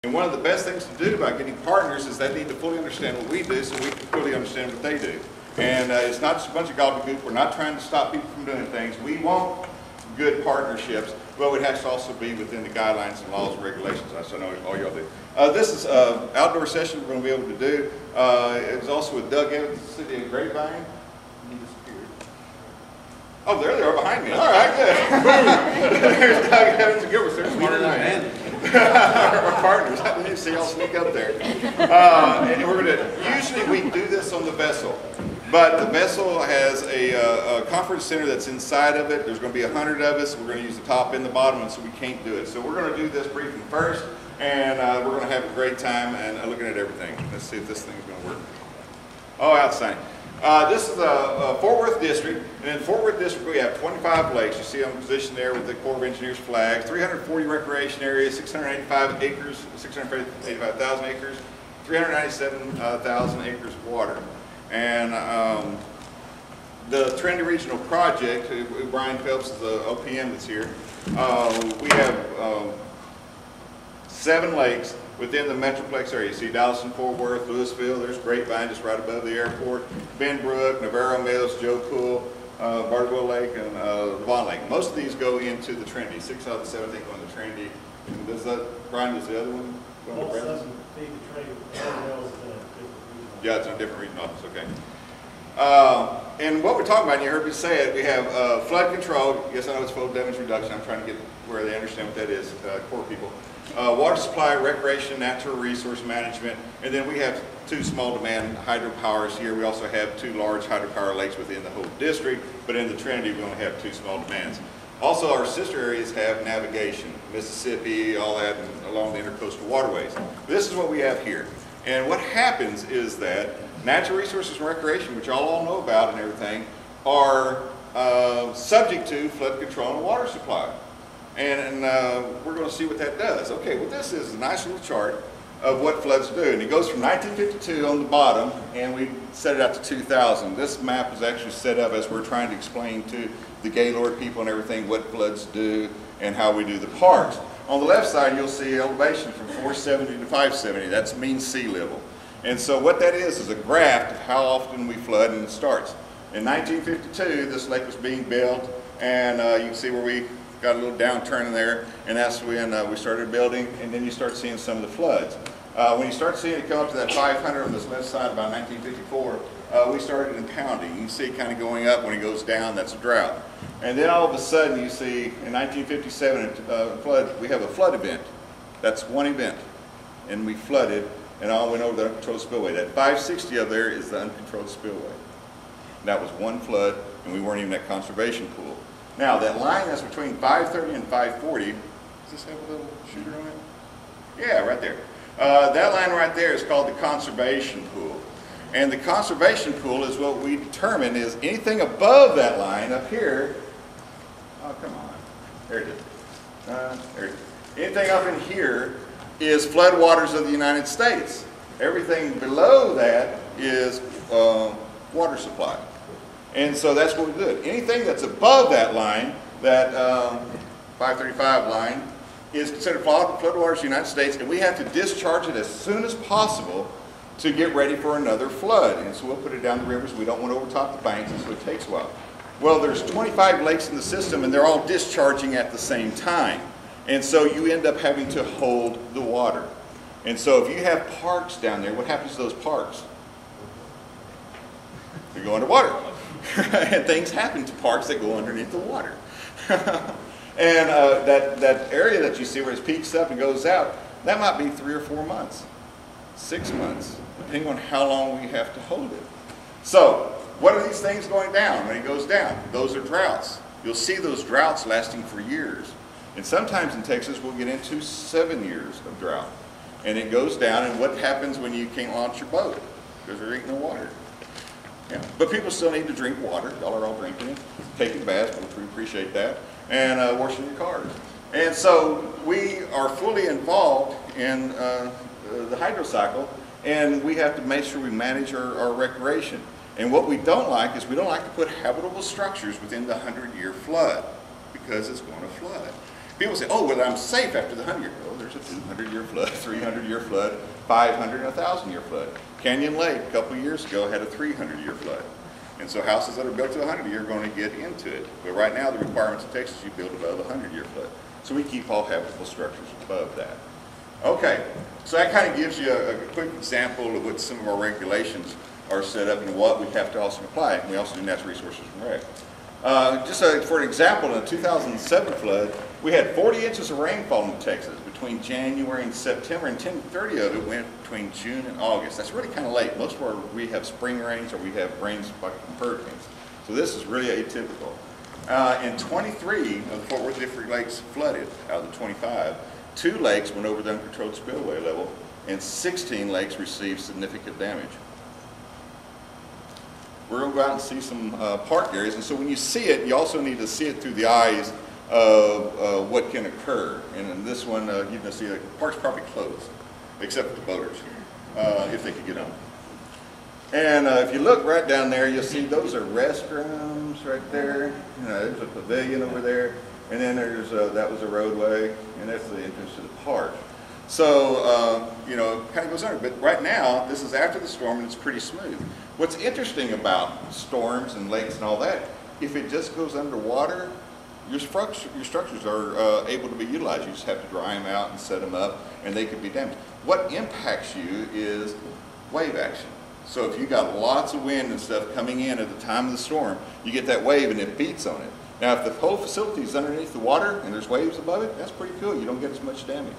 And one of the best things to do about getting partners is they need to fully understand what we do so we can fully understand what they do. And it's not just a bunch of gobbledygook. We're not trying to stop people from doing things. We want good partnerships, but it has to also be within the guidelines and laws and regulations. I know all y'all do. This is an outdoor session we're going to be able to do. It was also with Doug Evans, the city of Grapevine. He disappeared. Oh, there they are behind me. All right, good. There's Doug Evans and Gilbert. They're smarter than I am. Our partners. I didn't see y'all sneak up there. And we're going to, usually we do this on the vessel. But the vessel has a conference center that's inside of it. There's going to be 100 of us. We're going to use the top and the bottom, and so we can't do it. So we're going to do this briefing first, and we're going to have a great time and looking at everything. Let's see if this thing's going to work. Oh, outstanding. This is the Fort Worth District, and in Fort Worth District we have 25 lakes. You see I'm positioned there with the Corps of Engineers flags, 340 recreation areas, 685 acres, 685,000 acres, 397,000 acres of water. And the Trinity Regional Project, Brian Phelps is the OPM that's here, we have 7 lakes within the Metroplex area. You see Dallas and Fort Worth, Louisville, there's Grapevine just right above the airport, Benbrook, Navarro Mills, Joe Pool, Bardwell Lake, and Vaughn Lake. Most of these go into the Trinity. 6 out of the 7 go into the Trinity. And does that, Brian, does the other one go into the Trinity? Yeah, it's in a different region office, okay. And what we're talking about, and you heard me say it, we have flood control. Yes, I know it's flow damage reduction. I'm trying to get where they understand what that is, Corps people. Water supply, recreation, natural resource management, and then we have 2 small demand hydropowers here. We also have 2 large hydropower lakes within the whole district, but in the Trinity we only have 2 small demands. Also, our sister areas have navigation, Mississippi, all that, and along the intercoastal waterways. This is what we have here. And what happens is that natural resources and recreation, which y'all all know about and everything, are subject to flood control and water supply. And we're going to see what that does. Okay, well this is a nice little chart of what floods do. And it goes from 1952 on the bottom, and we set it out to 2000. This map is actually set up as we're trying to explain to the Gaylord people and everything what floods do and how we do the parks. On the left side, you'll see elevation from 470 to 570. That's mean sea level. And so what that is a graph of how often we flood, and it starts. In 1952, this lake was being built, and you can see where we got a little downturn in there, and that's when we started building, and then you start seeing some of the floods. When you start seeing it come up to that 500 on this left side about 1954, we started impounding. You can see it kind of going up. When it goes down, that's a drought. And then all of a sudden you see in 1957 we have a flood event. That's one event. And we flooded and all went over the uncontrolled spillway. That 560 up there is the uncontrolled spillway. That was one flood, and we weren't even at conservation pool. Now that line that's between 530 and 540, does this have a little shooter on it? Yeah, right there. That line right there is called the conservation pool. And the conservation pool is what we determine is anything above that line up here. Oh, come on. There it is. There it is. Anything up in here is floodwaters of the United States. Everything below that is water supply. And so that's what we do. Anything that's above that line, that 535 line, is considered floodwaters of the United States, and we have to discharge it as soon as possible to get ready for another flood. And so we'll put it down the rivers. We don't want to overtop the banks, and so it takes a while. Well, there's 25 lakes in the system, and they're all discharging at the same time. And so you end up having to hold the water. And so if you have parks down there, what happens to those parks? They go underwater. And things happen to parks that go underneath the water. And that area that you see where it peaks up and goes out, that might be 3 or 4 months, 6 months, depending on how long we have to hold it. So, what are these things going down when it goes down? Those are droughts. You'll see those droughts lasting for years. And sometimes in Texas we'll get into 7 years of drought. And it goes down, and what happens when you can't launch your boat? Because there ain't no water. Yeah. But people still need to drink water. Y'all are all drinking it, taking baths, which we appreciate that, and washing your cars. And so we are fully involved in the hydro cycle, and we have to make sure we manage our recreation. And what we don't like is we don't like to put habitable structures within the 100-year flood, because it's going to flood. People say, oh, well, I'm safe after the 100-year. Oh, there's a 200-year flood, 300-year flood, 500 and 1,000-year flood. Canyon Lake, a couple of years ago, had a 300-year flood. And so houses that are built to 100-year are going to get into it. But right now, the requirements of Texas, you build above a 100-year flood. So we keep all habitable structures above that. Okay, so that kind of gives you a quick example of what some of our regulations are set up and what we have to also apply. And we also do natural resources from reg. For example, in the 2007 flood, we had 40 inches of rainfall in Texas between January and September, and 30 of it went between June and August. That's really kind of late. Most of our, we have spring rains or we have rains from hurricanes. So this is really atypical. In 23 of the Fort Worth Different Lakes flooded out of the 25. 2 lakes went over the uncontrolled spillway level, and 16 lakes received significant damage. We're going to go out and see some park areas, and so when you see it, you also need to see it through the eyes of what can occur. And in this one, you can see the park's probably closed, except for the boaters, if they could get on. And if you look right down there, you'll see those are restrooms right there. There's a pavilion over there, and then there's that was a roadway, and that's the entrance to the park. So, it kind of goes under. But right now, this is after the storm, and it's pretty smooth. What's interesting about storms and lakes and all that, if it just goes underwater, your structures are able to be utilized. You just have to dry them out and set them up, and they could be damaged. What impacts you is wave action. So if you got lots of wind and stuff coming in at the time of the storm, you get that wave and it beats on it. Now, if the whole facility is underneath the water and there's waves above it, that's pretty cool. You don't get as much damage.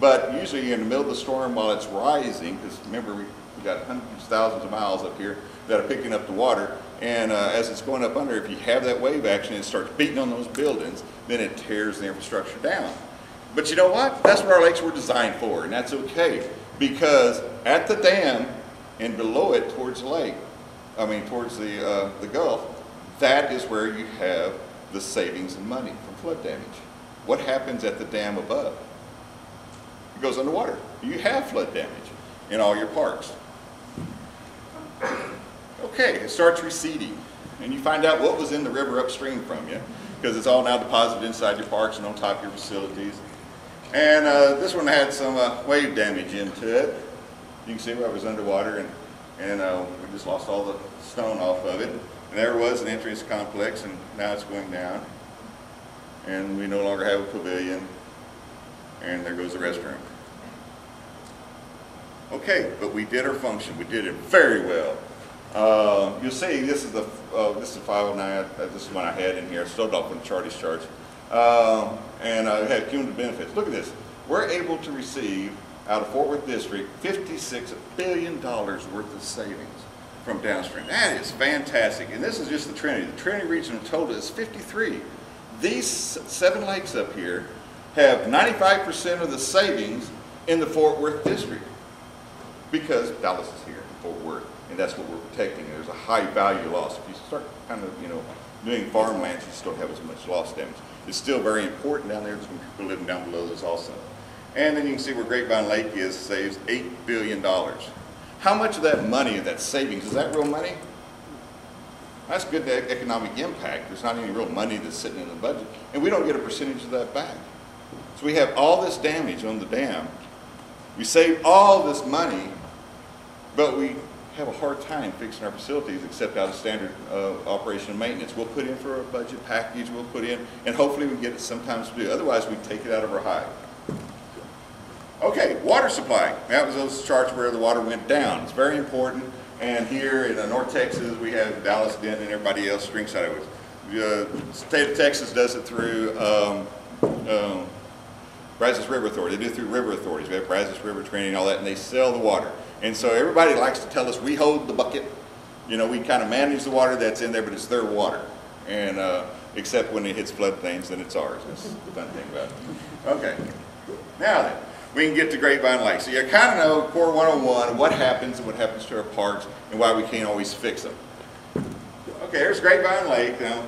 But usually you're in the middle of the storm while it's rising, because remember, we got hundreds, thousands of miles up here that are picking up the water. And as it's going up under, if you have that wave action, it starts beating on those buildings, then it tears the infrastructure down. But you know what? That's what our lakes were designed for, and that's okay. Because at the dam and below it towards the lake, towards the Gulf, that is where you have the savings in money from flood damage. What happens at the dam above? It goes underwater. You have flood damage in all your parks. Okay, it starts receding, and you find out what was in the river upstream from you, because it's all now deposited inside your parks and on top of your facilities. And this one had some wave damage into it. You can see where it was underwater, and we just lost all the stone off of it. And there was an entrance complex, and now it's going down. And we no longer have a pavilion, and there goes the restroom. Okay, but we did our function. We did it very well. You'll see this is the 509. This is one I had in here. I stole it off from Charlie's charts, and it had cumulative benefits. Look at this. We're able to receive out of Fort Worth District $56 billion worth of savings from downstream. That is fantastic. And this is just the Trinity. The Trinity region total is 53. These 7 lakes up here have 95% of the savings in the Fort Worth District, because Dallas is here in Fort Worth, and that's what we're protecting. There's a high value loss. If you start kind of, doing farmlands, you still have as much loss damage. It's still very important down there. There's some people living down below this also. And then you can see where Grapevine Lake is, saves $8 billion. How much of that money, of that savings, is that real money? That's good economic impact. There's not any real money that's sitting in the budget, and we don't get a percentage of that back. So we have all this damage on the dam. We save all this money, but we have a hard time fixing our facilities except out of standard operation and maintenance. We'll put in for a budget package, we'll put in, and hopefully we get it sometimes to do. Otherwise, we take it out of our hide. Okay, water supply. That was those charts where the water went down. It's very important. And here in North Texas, we have Dallas, Denton, and everybody else strings out of it. The state of Texas does it through Brazos River Authority. They do it through river authorities. We have Brazos River Training and all that, and they sell the water. And so everybody likes to tell us we hold the bucket. We kind of manage the water that's in there, but it's their water. And except when it hits floodplains, then it's ours. That's the fun thing about it. Okay. Now then, we can get to Grapevine Lake. So you kind of know Core 101, what happens and what happens to our parks and why we can't always fix them. Okay, here's Grapevine Lake. Now,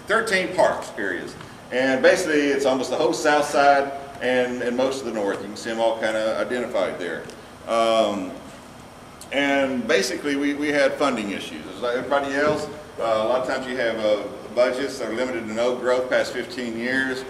13 parks areas. And basically it's almost the whole south side and most of the north. You can see them all kind of identified there. And basically we had funding issues. As like everybody else, a lot of times you have budgets that are limited to no growth past 15 years.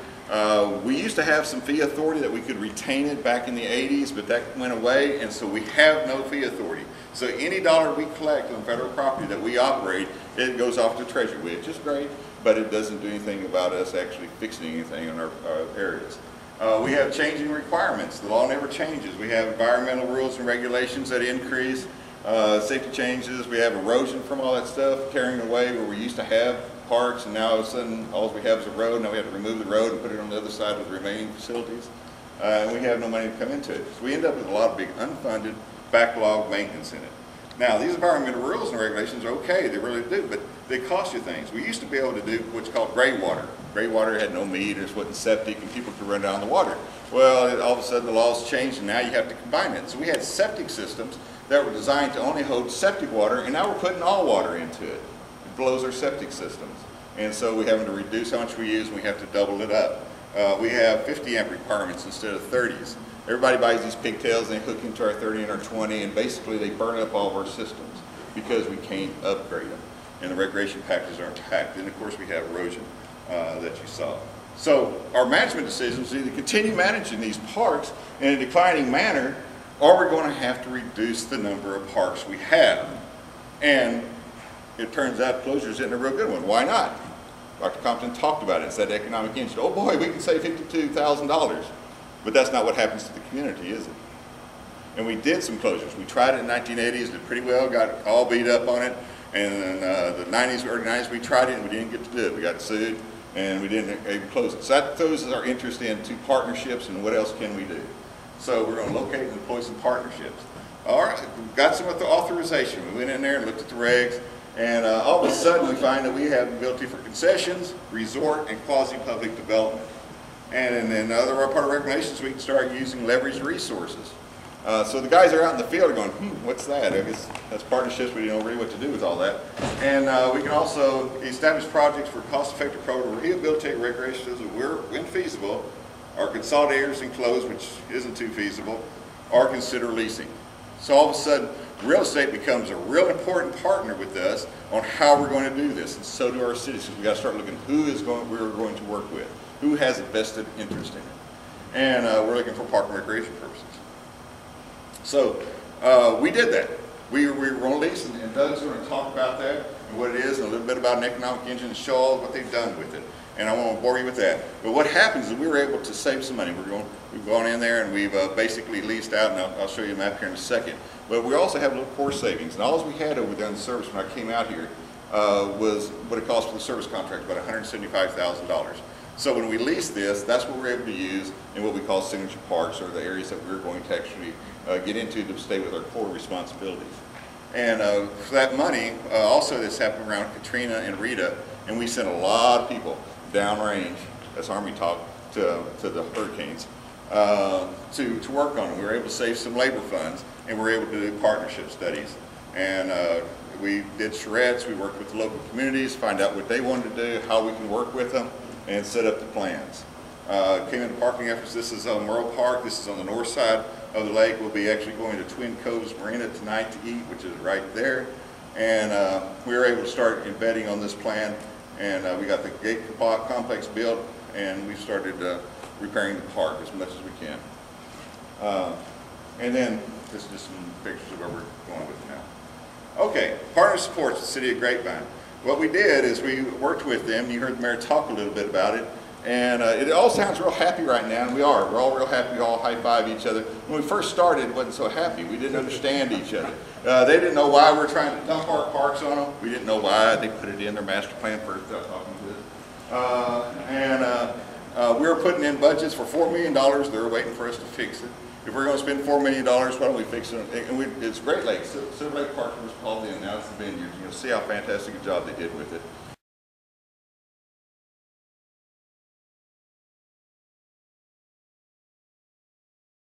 We used to have some fee authority that we could retain it back in the 80s, but that went away, and so we have no fee authority. So any dollar we collect on federal property that we operate, it goes off to Treasury, which is great, but it doesn't do anything about us actually fixing anything in our areas. We have changing requirements. The law never changes. We have environmental rules and regulations that increase, safety changes. We have erosion from all that stuff, tearing away where we used to have parks, and now all of a sudden all we have is a road. Now we have to remove the road and put it on the other side of the remaining facilities. And we have no money to come into it. So we end up with a lot of big unfunded backlog maintenance in it. Now, these environmental rules and regulations are okay, they really do, but they cost you things. We used to be able to do what's called gray water. Gray water had no meters, wasn't septic, and people could run down the water. Well, all of a sudden the laws changed, and now you have to combine it. So we had septic systems that were designed to only hold septic water, and now we're putting all water into it. It blows our septic systems. And so we're having to reduce how much we use, and we have to double it up. We have 50 amp requirements instead of 30s. Everybody buys these pigtails and they hook into our 30 and our 20, and basically they burn up all of our systems because we can't upgrade them. And the recreation packages aren't packed. And of course we have erosion that you saw. So our management decisions either continue managing these parks in a declining manner, or we're going to have to reduce the number of parks we have. And it turns out closure isn't a real good one. Why not? Dr. Compton talked about it. It's that economic engine. Oh boy, we can save $52,000. But that's not what happens to the community, is it? And we did some closures. We tried it in the 1980s, did pretty well, got all beat up on it. And in the 90s, early 90s, we tried it and we didn't get to do it. We got sued and we didn't able to close it. So that throws our interest into partnerships and what else can we do. So we're going to locate and employ some partnerships. All right, we got some with the authorization. We went in there and looked at the regs, and all of a sudden we find that we have the ability for concessions, resort, and quasi-public development. And in other part of regulations, we can start using leveraged resources. So the guys are out in the field are going, what's that? I guess that's partnerships. We don't know really what to do with all that. And we can also establish projects for cost-effective program to rehabilitate recreation systems when feasible, or consolidators and close, which isn't too feasible, or consider leasing. So all of a sudden, real estate becomes a real important partner with us on how we're going to do this, and so do our cities. So we got to start looking who we're going to work with, who has a vested interest in it, and we're looking for park and recreation purposes. So we did that. We were on lease, and Doug's going to talk about that and what it is, and a little bit about an economic engine, and show all what they've done with it. And I won't bore you with that. But what happens is we were able to save some money. We've gone in there and we've basically leased out, and I'll show you a map here in a second. But we also have little core savings. And all we had over there in the service when I came out here was what it cost for the service contract, about $175,000. So when we leased this, that's what we're able to use in what we call signature parks, or the areas that we're going to actually get into to stay with our core responsibilities. And for that money, also this happened around Katrina and Rita, and we sent a lot of people downrange, that's Army talk, to the hurricanes, to work on them. We were able to save some labor funds, and we were able to do partnership studies. And we did charrettes. We worked with the local communities, find out what they wanted to do, how we can work with them, and set up the plans. Came into parking efforts. This is on Merle Park. This is on the north side of the lake. We'll be actually going to Twin Coves Marina tonight to eat, which is right there. And we were able to start embedding on this plan. And we got the gate complex built, and we started repairing the park as much as we can. And then this is just some pictures of where we're going with it now. Okay, partner supports the City of Grapevine. What we did is we worked with them, and you heard the mayor talk a little bit about it. And it all sounds real happy right now, and we are. We're all real happy. We all high-five each other. When we first started, it wasn't so happy. We didn't understand each other. They didn't know why we're trying to dump our parks on them. We didn't know why. They put it in their master plan first without talking to us. We were putting in budgets for $4 million. They were waiting for us to fix it. If we're going to spend $4 million, why don't we fix it? And it's Great Lakes. Silver Lake Park was called in. Now it's the Vineyards. You'll see how fantastic a job they did with it.